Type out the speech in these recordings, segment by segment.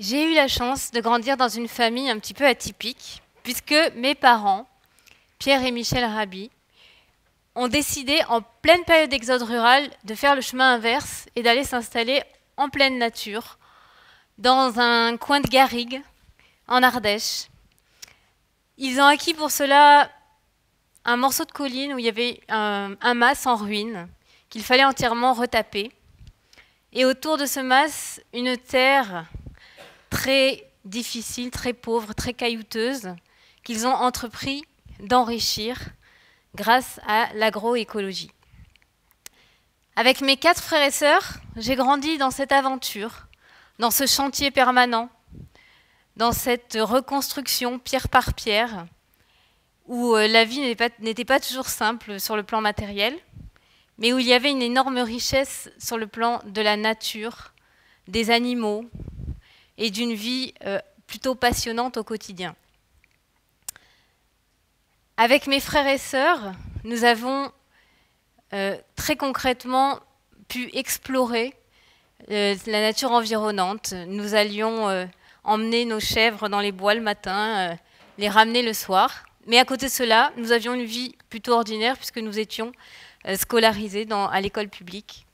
J'ai eu la chance de grandir dans une famille un petit peu atypique, puisque mes parents, Pierre et Michel Raby, ont décidé, en pleine période d'exode rural, de faire le chemin inverse et d'aller s'installer en pleine nature, dans un coin de garrigue, en Ardèche. Ils ont acquis pour cela un morceau de colline où il y avait un mas en ruine, qu'il fallait entièrement retaper. Et autour de ce mas, une terre très difficile, très pauvre, très caillouteuse, qu'ils ont entrepris d'enrichir grâce à l'agroécologie. Avec mes 4 frères et sœurs, j'ai grandi dans cette aventure, dans ce chantier permanent, dans cette reconstruction pierre par pierre, où la vie n'était pas toujours simple sur le plan matériel, mais où il y avait une énorme richesse sur le plan de la nature, des animaux et d'une vie plutôt passionnante au quotidien. Avec mes frères et sœurs, nous avons très concrètement pu explorer la nature environnante. Nous allions emmener nos chèvres dans les bois le matin, les ramener le soir. Mais à côté de cela, nous avions une vie plutôt ordinaire puisque nous étions scolarisés à l'école publique.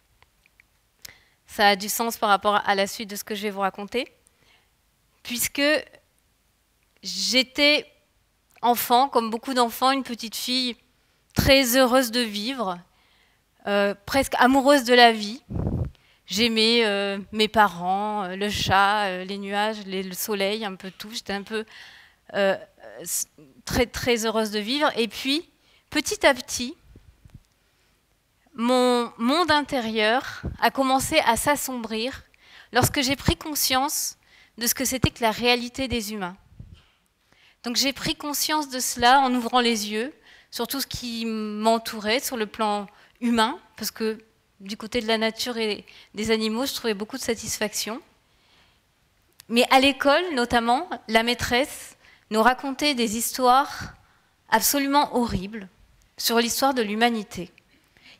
Ça a du sens par rapport à la suite de ce que je vais vous raconter. Puisque j'étais enfant, comme beaucoup d'enfants, une petite fille très heureuse de vivre, presque amoureuse de la vie. J'aimais mes parents, le chat, les nuages, le soleil, un peu tout. J'étais un peu très, très heureuse de vivre. Et puis, petit à petit, mon monde intérieur a commencé à s'assombrir lorsque j'ai pris conscience de ce que c'était que la réalité des humains. Donc j'ai pris conscience de cela en ouvrant les yeux sur tout ce qui m'entourait sur le plan humain, parce que du côté de la nature et des animaux, je trouvais beaucoup de satisfaction. Mais à l'école, notamment, la maîtresse nous racontait des histoires absolument horribles sur l'histoire de l'humanité.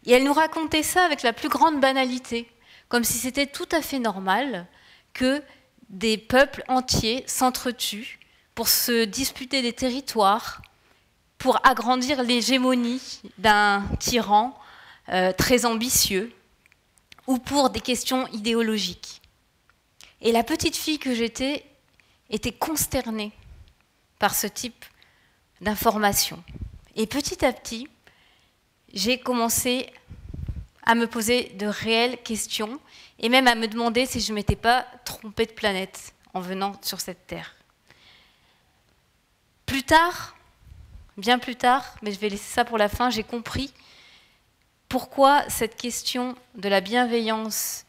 Et elle nous racontait ça avec la plus grande banalité, comme si c'était tout à fait normal que des peuples entiers s'entretuent pour se disputer des territoires, pour agrandir l'hégémonie d'un tyran très ambitieux, ou pour des questions idéologiques. Et la petite fille que j'étais était consternée par ce type d'informations. Et petit à petit, j'ai commencé à me poser de réelles questions et même à me demander si je ne m'étais pas trompée de planète en venant sur cette terre. Plus tard, bien plus tard, mais je vais laisser ça pour la fin, j'ai compris pourquoi cette question de la bienveillance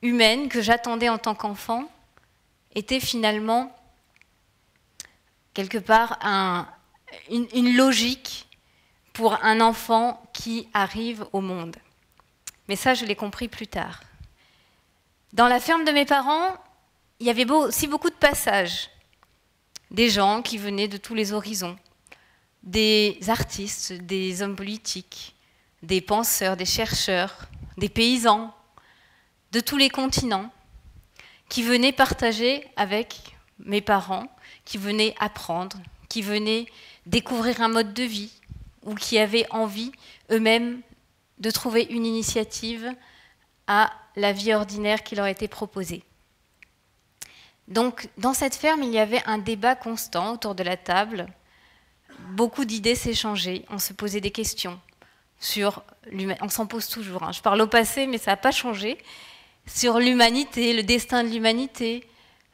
humaine que j'attendais en tant qu'enfant était finalement quelque part une logique pour un enfant qui arrive au monde. Mais ça, je l'ai compris plus tard. Dans la ferme de mes parents, il y avait aussi beaucoup de passages. Des gens qui venaient de tous les horizons. Des artistes, des hommes politiques, des penseurs, des chercheurs, des paysans, de tous les continents, qui venaient partager avec mes parents, qui venaient apprendre, qui venaient découvrir un mode de vie, ou qui avaient envie eux-mêmes de trouver une initiative à la vie ordinaire qui leur était proposée. Donc, dans cette ferme, il y avait un débat constant autour de la table. Beaucoup d'idées s'échangeaient, on se posait des questions sur l'humanité. On s'en pose toujours, hein. Je parle au passé, mais ça n'a pas changé. Sur l'humanité, le destin de l'humanité,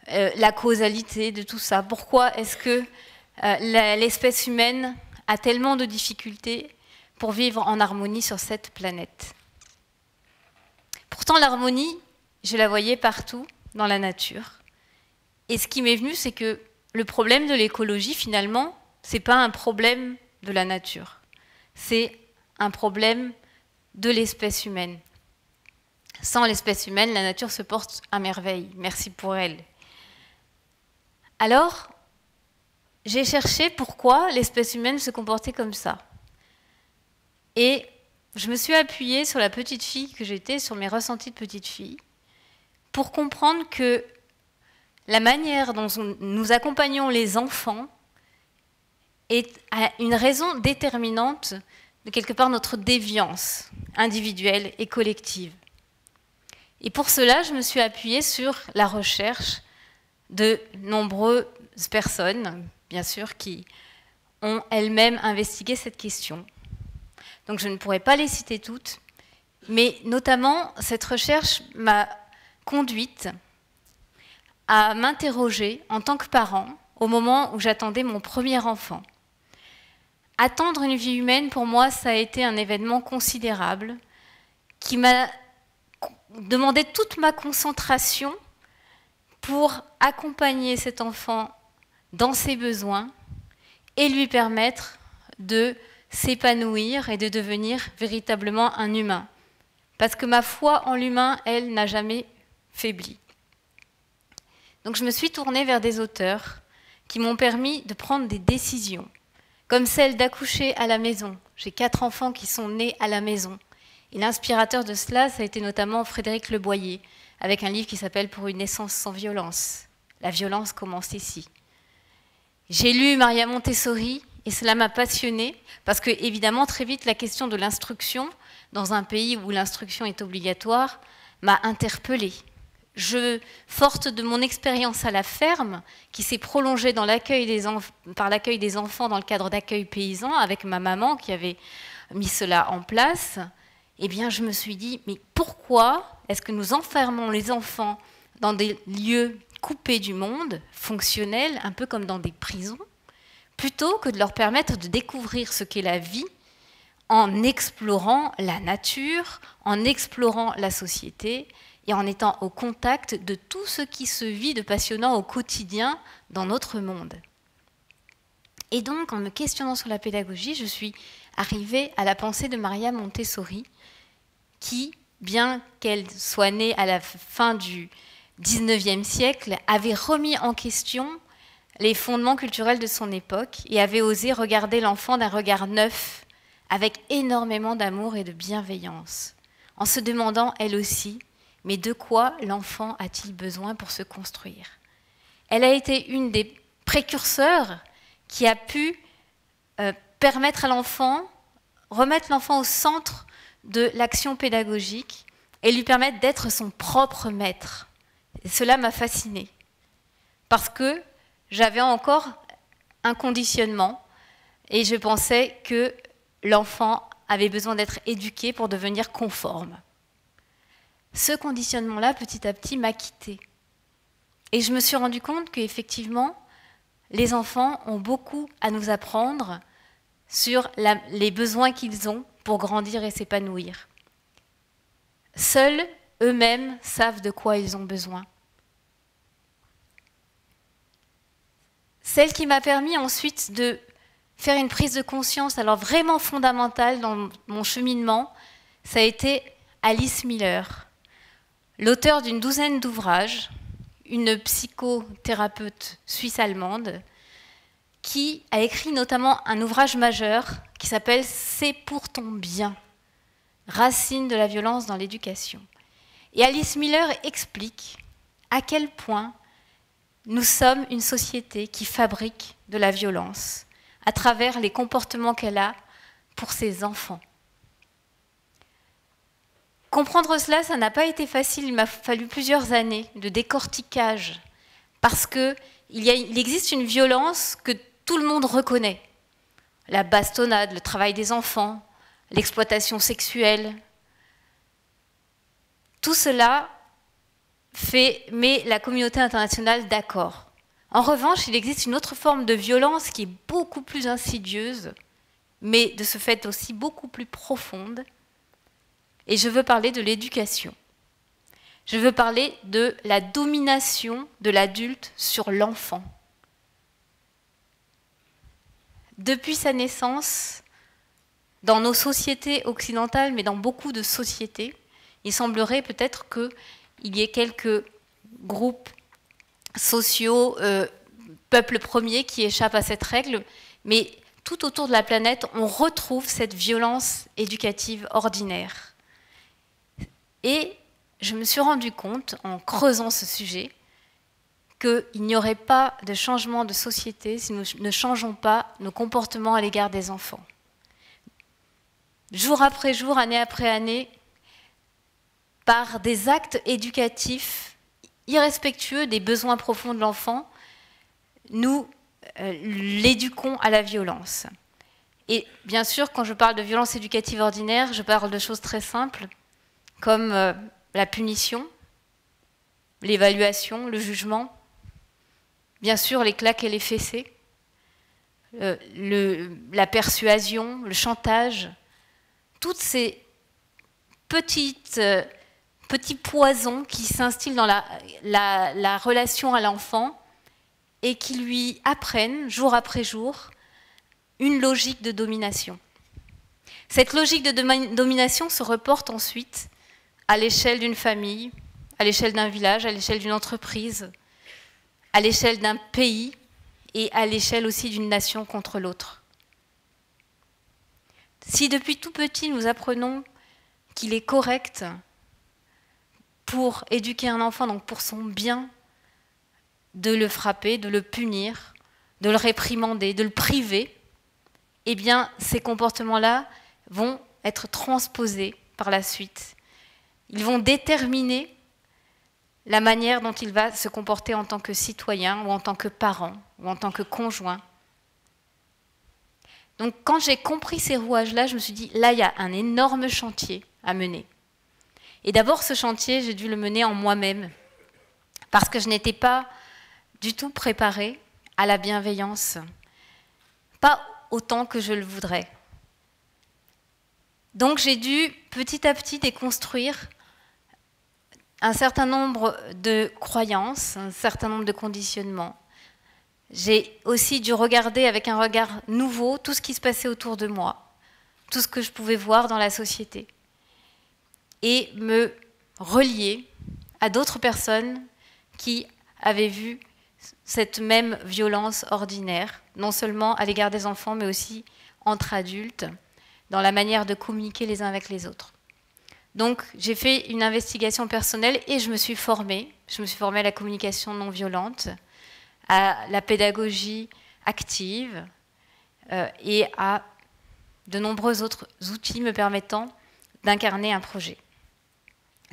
la causalité de tout ça. Pourquoi est-ce que l'espèce humaine a tellement de difficultés pour vivre en harmonie sur cette planète? Pourtant, l'harmonie, je la voyais partout dans la nature. Et ce qui m'est venu, c'est que le problème de l'écologie, finalement, ce n'est pas un problème de la nature. C'est un problème de l'espèce humaine. Sans l'espèce humaine, la nature se porte à merveille. Merci pour elle. Alors, j'ai cherché pourquoi l'espèce humaine se comportait comme ça. Et je me suis appuyée sur la petite fille que j'étais, sur mes ressentis de petite fille, pour comprendre que la manière dont nous accompagnons les enfants est une raison déterminante de quelque part notre déviance individuelle et collective. Et pour cela, je me suis appuyée sur la recherche de nombreuses personnes, bien sûr, qui ont elles-mêmes investigué cette question. Donc je ne pourrais pas les citer toutes, mais notamment cette recherche m'a conduite à m'interroger en tant que parent au moment où j'attendais mon premier enfant. Attendre une vie humaine, pour moi, ça a été un événement considérable qui m'a demandé toute ma concentration pour accompagner cet enfant dans ses besoins et lui permettre de s'épanouir et de devenir véritablement un humain. Parce que ma foi en l'humain, elle, n'a jamais faibli. Donc je me suis tournée vers des auteurs qui m'ont permis de prendre des décisions, comme celle d'accoucher à la maison. J'ai 4 enfants qui sont nés à la maison. Et l'inspirateur de cela, ça a été notamment Frédéric Le Boyer, avec un livre qui s'appelle « Pour une naissance sans violence ». La violence commence ici. J'ai lu Maria Montessori, et cela m'a passionnée, parce que, évidemment, très vite, la question de l'instruction, dans un pays où l'instruction est obligatoire, m'a interpellée. Forte de mon expérience à la ferme, qui s'est prolongée dans par l'accueil des enfants dans le cadre d'accueil paysan, avec ma maman qui avait mis cela en place, eh bien, je me suis dit, mais pourquoi est-ce que nous enfermons les enfants dans des lieux coupés du monde, fonctionnels, un peu comme dans des prisons, plutôt que de leur permettre de découvrir ce qu'est la vie en explorant la nature, en explorant la société et en étant au contact de tout ce qui se vit de passionnant au quotidien dans notre monde. Et donc, en me questionnant sur la pédagogie, je suis arrivée à la pensée de Maria Montessori, qui, bien qu'elle soit née à la fin du XIXe siècle, avait remis en question les fondements culturels de son époque et avait osé regarder l'enfant d'un regard neuf, avec énormément d'amour et de bienveillance, en se demandant, elle aussi, mais de quoi l'enfant a-t-il besoin pour se construire? Elle a été une des précurseurs qui a pu permettre à l'enfant, remettre l'enfant au centre de l'action pédagogique et lui permettre d'être son propre maître. Et cela m'a fascinée, parce que j'avais encore un conditionnement et je pensais que l'enfant avait besoin d'être éduqué pour devenir conforme. Ce conditionnement-là, petit à petit, m'a quittée. Et je me suis rendu compte qu'effectivement, les enfants ont beaucoup à nous apprendre sur les besoins qu'ils ont pour grandir et s'épanouir. Seuls, eux-mêmes, savent de quoi ils ont besoin. Celle qui m'a permis ensuite de faire une prise de conscience, alors vraiment fondamentale dans mon cheminement, ça a été Alice Miller, l'auteure d'une douzaine d'ouvrages, une psychothérapeute suisse-allemande, qui a écrit notamment un ouvrage majeur qui s'appelle « C'est pour ton bien », racine de la violence dans l'éducation. Et Alice Miller explique à quel point nous sommes une société qui fabrique de la violence à travers les comportements qu'elle a pour ses enfants. Comprendre cela, ça n'a pas été facile, il m'a fallu plusieurs années de décortiquage, parce qu'il existe une violence que tout le monde reconnaît. La bastonnade, le travail des enfants, l'exploitation sexuelle. Tout cela met la communauté internationale d'accord. En revanche, il existe une autre forme de violence qui est beaucoup plus insidieuse, mais de ce fait aussi beaucoup plus profonde. Et je veux parler de l'éducation. Je veux parler de la domination de l'adulte sur l'enfant. Depuis sa naissance, dans nos sociétés occidentales, mais dans beaucoup de sociétés, il semblerait peut-être qu'il y ait quelques groupes sociaux, peuples premiers qui échappent à cette règle, mais tout autour de la planète, on retrouve cette violence éducative ordinaire. Et je me suis rendu compte, en creusant ce sujet, qu'il n'y aurait pas de changement de société si nous ne changeons pas nos comportements à l'égard des enfants. Jour après jour, année après année, par des actes éducatifs irrespectueux des besoins profonds de l'enfant, nous l'éduquons à la violence. Et bien sûr, quand je parle de violence éducative ordinaire, je parle de choses très simples, comme la punition, l'évaluation, le jugement, bien sûr les claques et les fessées, la persuasion, le chantage, toutes ces petits poisons qui s'instillent dans la relation à l'enfant et qui lui apprennent, jour après jour, une logique de domination. Cette logique de domination se reporte ensuite à l'échelle d'une famille, à l'échelle d'un village, à l'échelle d'une entreprise, à l'échelle d'un pays et à l'échelle aussi d'une nation contre l'autre. Si depuis tout petit nous apprenons qu'il est correct pour éduquer un enfant, donc pour son bien, de le frapper, de le punir, de le réprimander, de le priver, eh bien ces comportements-là vont être transposés par la suite. Ils vont déterminer la manière dont il va se comporter en tant que citoyen ou en tant que parent ou en tant que conjoint. Donc quand j'ai compris ces rouages-là, je me suis dit, là il y a un énorme chantier à mener. Et d'abord ce chantier, j'ai dû le mener en moi-même, parce que je n'étais pas du tout préparée à la bienveillance, pas autant que je le voudrais. Donc j'ai dû petit à petit déconstruire un certain nombre de croyances, un certain nombre de conditionnements. J'ai aussi dû regarder avec un regard nouveau tout ce qui se passait autour de moi, tout ce que je pouvais voir dans la société, et me relier à d'autres personnes qui avaient vu cette même violence ordinaire, non seulement à l'égard des enfants, mais aussi entre adultes, dans la manière de communiquer les uns avec les autres. Donc, j'ai fait une investigation personnelle et je me suis formée. Je me suis formée à la communication non violente, à la pédagogie active et à de nombreux autres outils me permettant d'incarner un projet.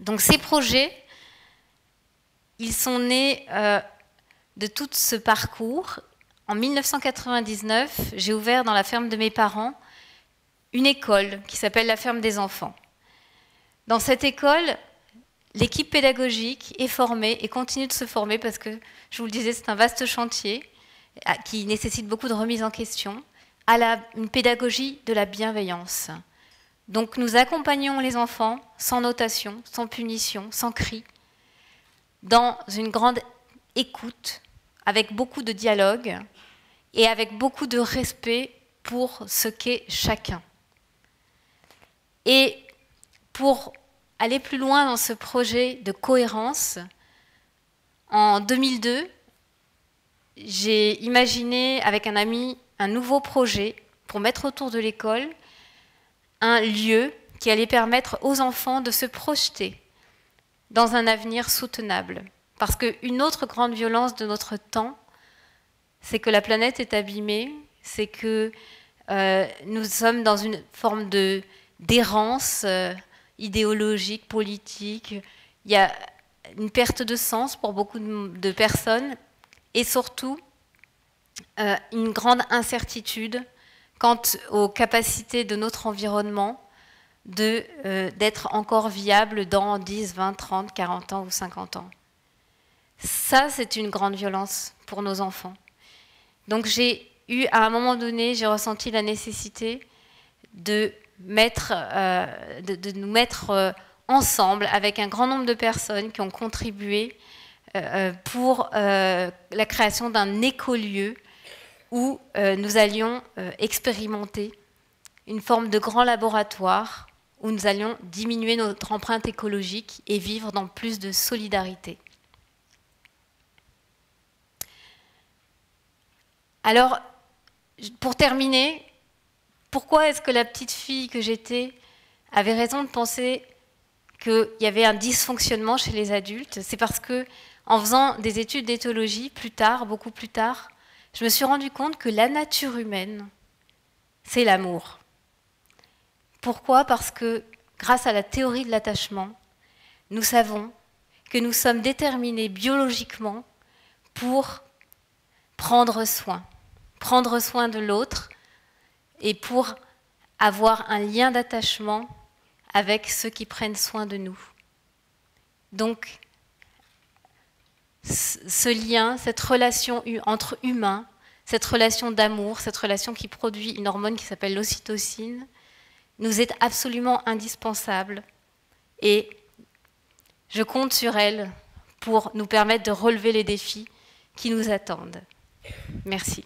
Donc, ces projets, ils sont nés de tout ce parcours. En 1999, j'ai ouvert dans la ferme de mes parents une école qui s'appelle la ferme des enfants. Dans cette école, l'équipe pédagogique est formée et continue de se former parce que, je vous le disais, c'est un vaste chantier qui nécessite beaucoup de remise en question, à une pédagogie de la bienveillance. Donc nous accompagnons les enfants sans notation, sans punition, sans cri, dans une grande écoute, avec beaucoup de dialogue et avec beaucoup de respect pour ce qu'est chacun. Et pour aller plus loin dans ce projet de cohérence, en 2002, j'ai imaginé avec un ami un nouveau projet pour mettre autour de l'école un lieu qui allait permettre aux enfants de se projeter dans un avenir soutenable. Parce qu'une autre grande violence de notre temps, c'est que la planète est abîmée, c'est que nous sommes dans une forme d'errance idéologique, politique. Il y a une perte de sens pour beaucoup de personnes et surtout une grande incertitude quant aux capacités de notre environnement d'être encore viable dans 10, 20, 30, 40 ans ou 50 ans. Ça, c'est une grande violence pour nos enfants. Donc à un moment donné, j'ai ressenti la nécessité de nous mettre ensemble avec un grand nombre de personnes qui ont contribué pour la création d'un écolieu où nous allions expérimenter une forme de grand laboratoire où nous allions diminuer notre empreinte écologique et vivre dans plus de solidarité. Alors, pour terminer, pourquoi est-ce que la petite fille que j'étais avait raison de penser qu'il y avait un dysfonctionnement chez les adultes, c'est parce que, en faisant des études d'éthologie plus tard, beaucoup plus tard, je me suis rendu compte que la nature humaine, c'est l'amour. Pourquoi? Parce que, grâce à la théorie de l'attachement, nous savons que nous sommes déterminés biologiquement pour prendre soin de l'autre et pour avoir un lien d'attachement avec ceux qui prennent soin de nous. Donc, ce lien, cette relation entre humains, cette relation d'amour, cette relation qui produit une hormone qui s'appelle l'ocytocine, nous est absolument indispensable et je compte sur elle pour nous permettre de relever les défis qui nous attendent. Merci.